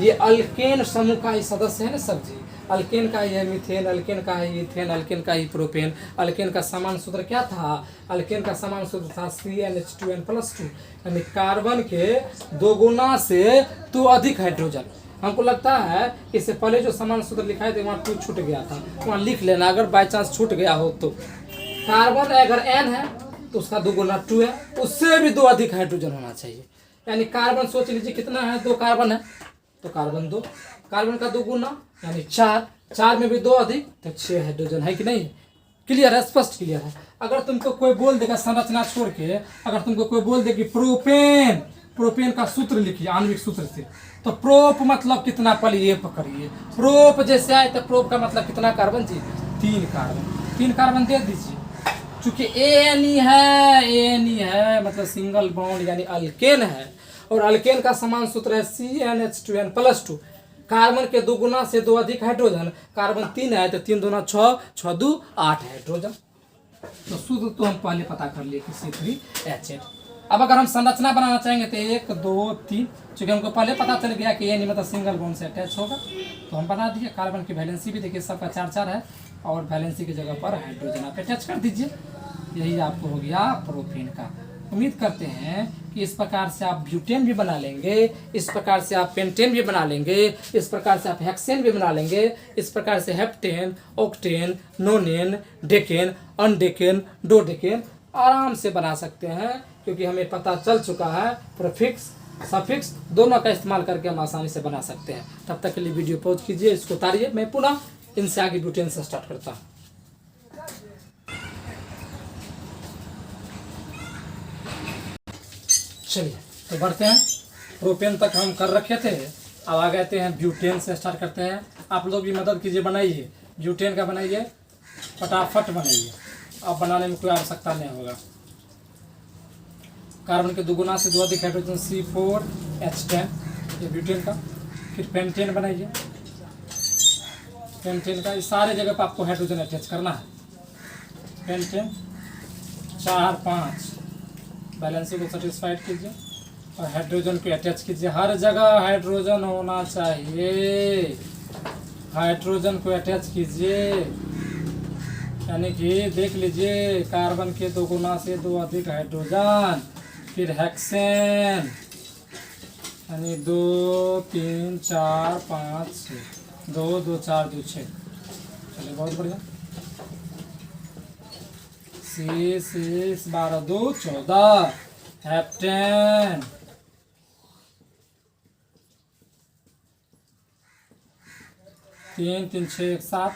ये अल्केन समूह का ही सदस्य है ना सब जी। अल्केन का ही है मीथेन, अल्केन का ही इथेन, अल्केन का ही प्रोपेन। अल्केन का समान सूत्र क्या था, अल्केन का समान सूत्र था CnH2n+2, यानी कार्बन के 2 गुना से 2 अधिक हाइड्रोजन। हमको लगता है इससे पहले जो समान सूत्र लिखाए थे वहाँ 2 छूट गया था, वहाँ लिख लेना अगर बाई चांस छूट गया हो तो। कार्बन अगर n है तो उसका 2 गुना 2 है, उससे भी 2 अधिक हाइड्रोजन होना चाहिए। यानी कार्बन सोच लीजिए कितना है, 2 कार्बन है तो कार्बन 2, कार्बन का 2 गुना यानी 4, 4 में भी 2 अधिक तो 6 हाइड्रोजन है कि नहीं। क्लियर है, स्पष्ट क्लियर है। अगर तुमको कोई बोल देगा संरचना छोड़ के, अगर तुमको कोई बोल दे कि प्रोपेन, प्रोपेन का सूत्र लिखिए आणविक सूत्र से, तो प्रोप मतलब कितना, पहले ये पकड़िए, प्रोप जैसे आए तो प्रोप का मतलब कितना कार्बन जी, 3 कार्बन, 3 कार्बन दे दीजिए। चूंकि ANE है मतलब सिंगल बॉन्ड यानी अल्केन है, और अल्केन का समान सूत्र है CnH2n+2। कार्बन के 2 गुना से 2 अधिक हाइड्रोजन, कार्बन 3 है तो 3 दूना 6, 6 2 8 हाइड्रोजन। तो सूत्र तो हम पहले पता कर लिए कि C3H8। अब अगर हम संरचना बनाना चाहेंगे तो 1 2 3, चूँकि हमको पहले पता चल गया कि ANE मतलब सिंगल बॉन्ड से अटैच होगा तो हम बना दिए। कार्बन की वैलेंसी भी देखिए सबका 4 4 है, और वैलेंसी की जगह पर हाइड्रोजन आप अटैच कर दीजिए। यही आपको हो गया प्रोपेन का। उम्मीद करते हैं कि इस प्रकार से आप ब्यूटेन भी बना लेंगे, इस प्रकार से आप पेंटेन भी बना लेंगे, इस प्रकार से आप हेक्सेन भी बना लेंगे, इस प्रकार से heptane, octane, nonane, decane, undecane, dodecane आराम से बना सकते हैं, क्योंकि हमें पता चल चुका है प्रीफिक्स सफिक्स दोनों का इस्तेमाल करके हम आसानी से बना सकते हैं। तब तक के लिए वीडियो पॉज कीजिए, इसको उतारिए, मैं पुनः इनसे आगे ब्यूटेन से स्टार्ट करता हूँ। चलिए तो बढ़ते हैं, प्रोपेन तक हम कर रखे थे, अब आ गए थे हैं ब्यूटेन से स्टार्ट करते हैं। आप लोग भी मदद कीजिए, बनाइए ब्यूटेन का, बनाइए फटाफट बनाइए, अब बनाने में कोई आवश्यकता नहीं होगा। कार्बन के दुगुना से दो अधिक हाइड्रोजन C4H10 ये ब्यूटेन का। फिर पेंटेन बनाइए, पेंटेन का इस सारे जगह पर आपको हाइड्रोजन अटैच करना है। पेंटेन 4-5 बैलेंसिंग को सेटिस्फाइड कीजिए और हाइड्रोजन को अटैच कीजिए। हर जगह हाइड्रोजन होना चाहिए, हाइड्रोजन को अटैच कीजिए, यानी कि देख लीजिए कार्बन के दोगुना से दो अधिक हाइड्रोजन। फिर हेक्सेन यानी 2 3 4 5 6 2 2 4 2 6। चलिए बहुत बढ़िया। 6 12 2 14 हेप्टेन 3 3 6 1 7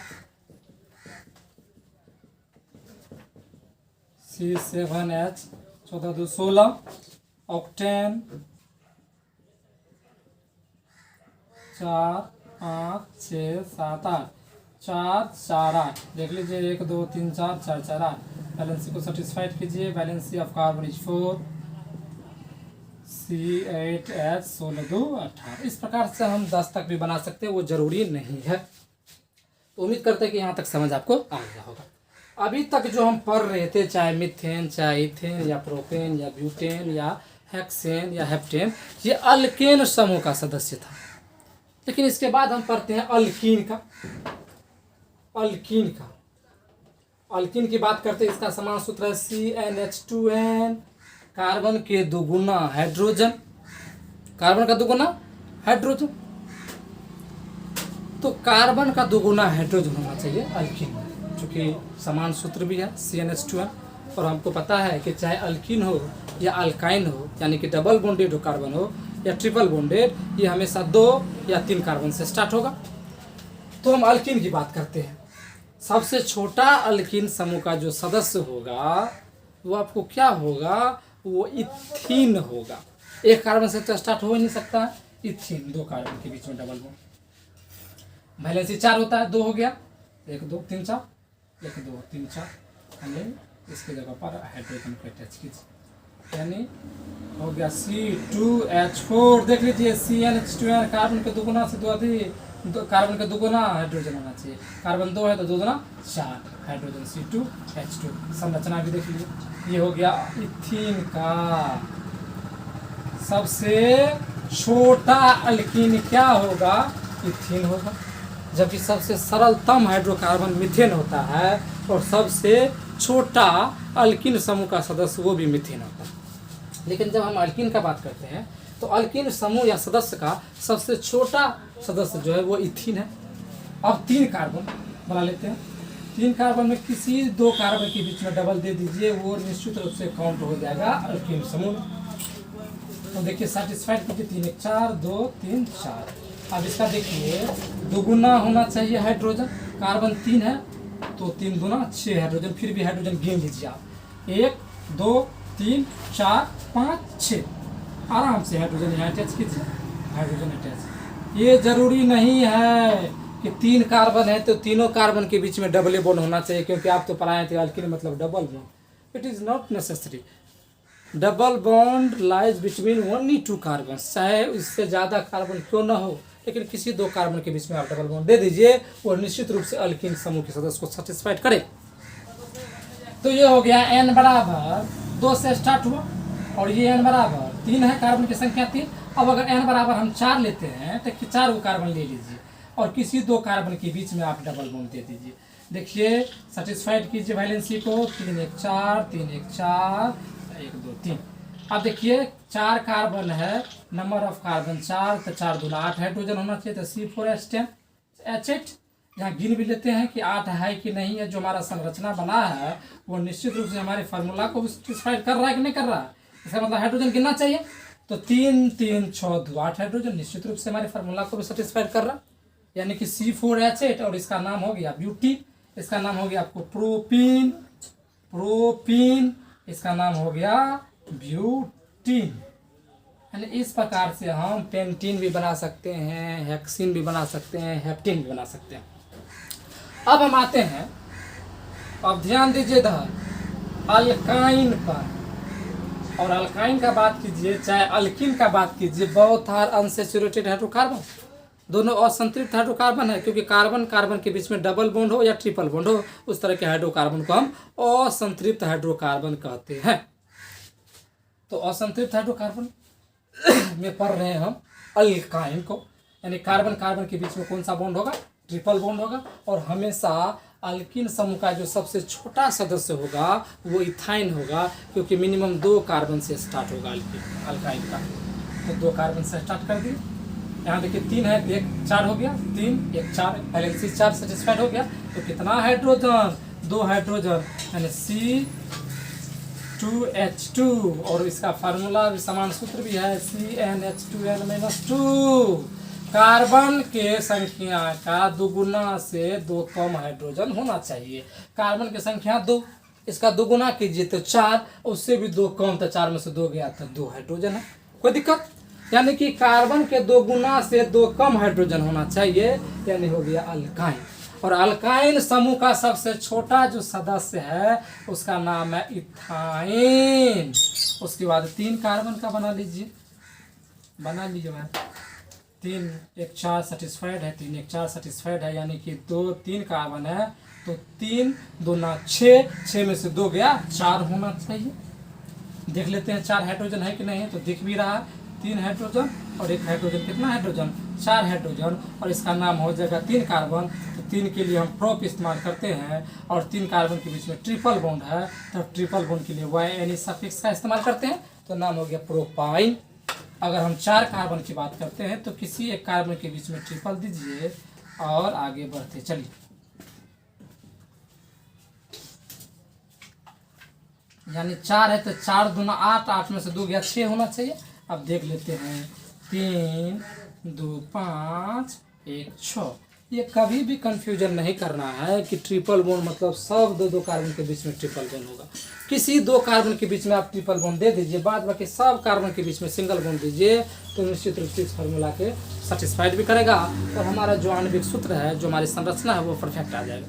C7H 14 2 16 ऑक्टेन 4 5 6 7 8 4 4 8। देख लीजिए 1 2 3 4 4 4 8। बैलेंसी को सेटिस्फाइड कीजिए। Valency of carbon is 4 C8H 16 2 18। इस प्रकार से हम 10 तक भी बना सकते हैं, वो जरूरी नहीं है। तो उम्मीद करते हैं कि यहाँ तक समझ आपको आ गया होगा। अभी तक जो हम पढ़ रहे थे, चाहे मीथेन, चाहे इथेन या प्रोपेन या ब्यूटेन या हेक्सेन या हेप्टेन, ये अल्केन समूह का सदस्य था। लेकिन इसके बाद हम पढ़ते हैं अल्कीन का। अल्कीन का, अल्कीन की बात करते हैं, इसका समान सूत्र है CnH2n। कार्बन के दुगुना हाइड्रोजन, कार्बन का दुगुना हाइड्रोजन, तो कार्बन का दुगुना हाइड्रोजन होना चाहिए अल्कीन में, चूँकि समान सूत्र भी है CnH2n। और हमको पता है कि चाहे अल्कीन हो या अल्काइन हो, यानी कि डबल बॉन्डेड कार्बन हो या ट्रिपल बॉन्डेड, ये हमेशा 2 या 3 कार्बन से स्टार्ट होगा। तो हम अल्कीन की बात करते हैं। सबसे छोटा अल्कीन समूह का जो सदस्य होगा वो आपको क्या होगा, वो इथीन होगा। 1 कार्बन से तो स्टार्ट हो ही नहीं सकता, इथीन 2 कार्बन के बीच में डबल बॉन्ड। वैलेंसी 4 होता है, 2 हो गया, 1 2 3 4 1 2 3 4। हमें इसकी जगह पर हाइड्रोजन को अटैच कीजिए, यानी हो गया C2H4। देख लीजिए CnH2n, कार्बन के दुगुना से 2 अधिक, कार्बन का दुगुना हाइड्रोजन होना चाहिए। कार्बन 2 है तो 2 दूना 4 हाइड्रोजन C2H2। संरचना भी देख लीजिए, ये हो गया इथीन का सबसे छोटा अल्कीन क्या होगा, इथीन होगा। जबकि सबसे सरलतम हाइड्रोकार्बन मीथेन होता है और सबसे छोटा अल्कीन समूह का सदस्य वो भी मीथेन होता है। लेकिन जब हम अल्कीन का बात करते हैं तो अल्कीन समूह या सदस्य का सबसे छोटा सदस्य जो है वो इथीन है। अब 3 कार्बन बना लेते हैं। 3 कार्बन में किसी 2 कार्बन के बीच में डबल दे दीजिए, वो निश्चित रूप से काउंट हो जाएगा अल्कीन समूह। तो देखिए सेटिस्फाइड कीजिए, 3 1 4 2 3 4। अब इसका देखिए दुगुना होना चाहिए हाइड्रोजन, कार्बन 3 है तो 3 दूना 6 हाइड्रोजन। फिर भी हाइड्रोजन गिन लीजिए आप, 1 2 3 4 5 6। आराम से हाइड्रोजन यहाँ अटैच कीजिए, हाइड्रोजन अटैच। ये जरूरी नहीं है कि 3 कार्बन है तो तीनों कार्बन के बीच में डबल बॉन्ड होना चाहिए, क्योंकि आप तो पढ़ाए थे अल्कीन मतलब double bond. It is not necessary. Double bond lies between only 2 carbon, चाहे इससे ज़्यादा कार्बन क्यों ना हो, लेकिन किसी 2 कार्बन के बीच में आप डबल बॉन्ड दे दीजिए, और निश्चित रूप से अल्कीन समूह के सदस्य को सेटिस्फाइड करे। तो ये हो गया n बराबर 2 से स्टार्ट हुआ, और ये n बराबर 3 है, कार्बन की संख्या 3। अब अगर n बराबर हम 4 लेते हैं तो 4 को कार्बन ले लीजिए और किसी 2 कार्बन के बीच में आप डबल बॉन्ड दे दीजिए। देखिए सेटिस्फाइड कीजिए वैलेंसी को, 3 1 4 3 1 4 1 2 3। अब देखिए 4 कार्बन है, नंबर ऑफ कार्बन 4, तो 4 दूना 8 हाइड्रोजन होना चाहिए, तो C4H10H8। यहाँ गिन भी लेते हैं कि 8 है कि नहीं है। जो हमारा संरचना बना है वो निश्चित रूप से हमारे फार्मूला को सेटिस्फाइड कर रहा है कि नहीं कर रहा है। इसका मतलब हाइड्रोजन गिनना चाहिए। तो 3 3 6 2 8 हाइड्रोजन निश्चित रूप से हमारे फार्मूला को भी सेटिस्फाइड कर रहा है, यानी कि C4H8। और इसका नाम हो गया ब्यूटीन, इसका नाम हो गया आपको प्रोपीन, इसका नाम हो गया ब्यूटीन। यानी इस प्रकार से हम पेंटीन भी बना सकते हैं, हेक्सिन भी बना सकते हैं, हेप्टीन भी बना सकते हैं। अब हम आते हैं, अब ध्यान दीजिए इधर अल्काइन पर। और अल्काइन का बात कीजिए चाहे अल्किन का बात कीजिए, बोथ आर अनसैचुरेटेड हाइड्रोकार्बन, दोनों असंतृप्त हाइड्रोकार्बन है। क्योंकि कार्बन कार्बन के बीच में डबल बॉन्ड हो या ट्रिपल बॉन्ड हो, उस तरह के हाइड्रोकार्बन को हम असंतृप्त हाइड्रोकार्बन कहते हैं। तो असंतृप्त हाइड्रोकार्बन में पढ़ रहे हैं हम अल्काइन को, यानी कार्बन कार्बन के बीच में कौन सा बॉन्ड होगा, ट्रिपल बॉन्ड होगा। और हमेशा अल्किन समूह का जो सबसे छोटा सदस्य होगा वो इथाइन होगा, क्योंकि मिनिमम 2 कार्बन से स्टार्ट होगा अल्काइन का। तो 2 कार्बन से स्टार्ट कर दिए। यहाँ देखिए 3 है, 1 4 हो गया, 3 1 4, वैलेंसी 4 सेटिस्फाइड हो गया। तो कितना हाइड्रोजन, 2 हाइड्रोजन, यानी C2H2। और इसका फार्मूला भी समान सूत्र भी है, CnH2n-2। कार्बन के संख्या का 2 गुना से 2 कम हाइड्रोजन होना चाहिए। कार्बन की संख्या 2, इसका 2 गुना कीजिए तो 4, उससे भी 2 कम, तो 4 में से 2 गया तो 2 हाइड्रोजन है। कोई दिक्कत? यानी कि कार्बन के 2 गुना से 2 कम हाइड्रोजन होना चाहिए, यानी हो गया अल्काइन। और अल्काइन समूह का सबसे छोटा जो सदस्य है उसका नाम है इथाइन। उसके बाद 3 कार्बन का बना लीजिए मैं 3 1 4 सेटिस्फाइड है, 3 1 4 सेटिस्फाइड है, यानी कि 2 3 कार्बन है, तो 3 दूना 6, 6 में से 2 गया, 4 होना चाहिए। देख लेते हैं 4 हाइड्रोजन है कि नहीं, तो दिख भी रहा है 3 हाइड्रोजन और 1 हाइड्रोजन, कितना हाइड्रोजन, 4 हाइड्रोजन। और इसका नाम हो जाएगा 3 कार्बन। तो 3 के लिए हम प्रोप इस्तेमाल करते हैं, और 3 कार्बन के बीच में ट्रिपल बॉन्ड है, तो ट्रिपल बॉन्ड के लिए YN सफिक्स का इस्तेमाल करते हैं, तो नाम हो गया प्रोपाइन। अगर हम 4 कार्बन की बात करते हैं तो किसी एक कार्बन के बीच में ट्रिपल दीजिए और आगे बढ़ते चलिए। यानी 4 है तो 4 दूना 8, 8 में से 2 गया, 6 होना चाहिए। अब देख लेते हैं 3 2 5 1 6। ये कभी भी कंफ्यूजन नहीं करना है कि ट्रिपल बॉन्ड मतलब सब 2 कार्बन के बीच में ट्रिपल बॉन्ड होगा। किसी 2 कार्बन के बीच में आप ट्रिपल बॉन्ड दे दीजिए, बाद बाकी सब कार्बन के बीच में सिंगल बॉन्ड दीजिए, तो निश्चित रूप से इस फार्मूला के सेटिस्फाइड भी करेगा, और हमारा जो आणविक सूत्र है, जो हमारी संरचना है, वो परफेक्ट आ जाएगा।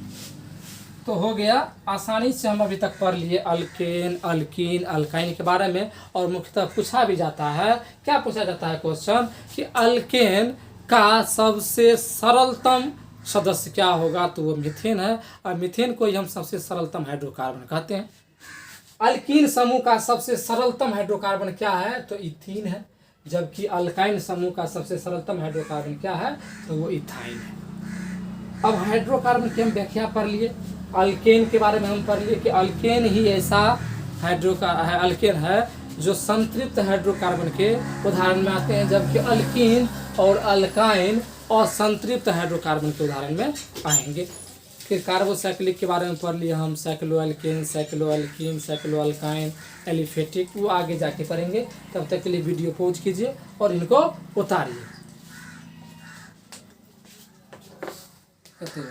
तो हो गया, आसानी से हम अभी तक पढ़ लिए अल्केन, अल्कीन, अल्काइन के बारे में। और मुख्यतः पूछा भी जाता है, क्या पूछा जाता है क्वेश्चन, कि अल्केन का सबसे सरलतम सदस्य क्या होगा, तो वो मीथेन है। और मीथेन को ही हम सबसे सरलतम हाइड्रोकार्बन कहते हैं। अल्कीन समूह का सबसे सरलतम हाइड्रोकार्बन क्या है, तो इथीन है। जबकि अल्काइन समूह का सबसे सरलतम हाइड्रोकार्बन क्या है, तो वो इथाइन है। अब हाइड्रोकार्बन की हम व्याख्या पढ़ लिए। अल्केन के बारे में हम पढ़ लिए कि अल्केन ही ऐसा अल्केन है जो संतृप्त हाइड्रोकार्बन के उदाहरण में आते हैं, जबकि अल्कीन और अल्काइन असंतृप्त हाइड्रोकार्बन के उदाहरण में आएंगे। फिर कार्बोसाइक्लिक के बारे में पढ़ लिए हम, साइक्लोअल्केन, साइक्लोअल्कीन, साइक्लोअल्काइन, एलिफेटिक, वो आगे जाके पढ़ेंगे। तब तक के लिए वीडियो पॉज कीजिए और इनको उतारिए।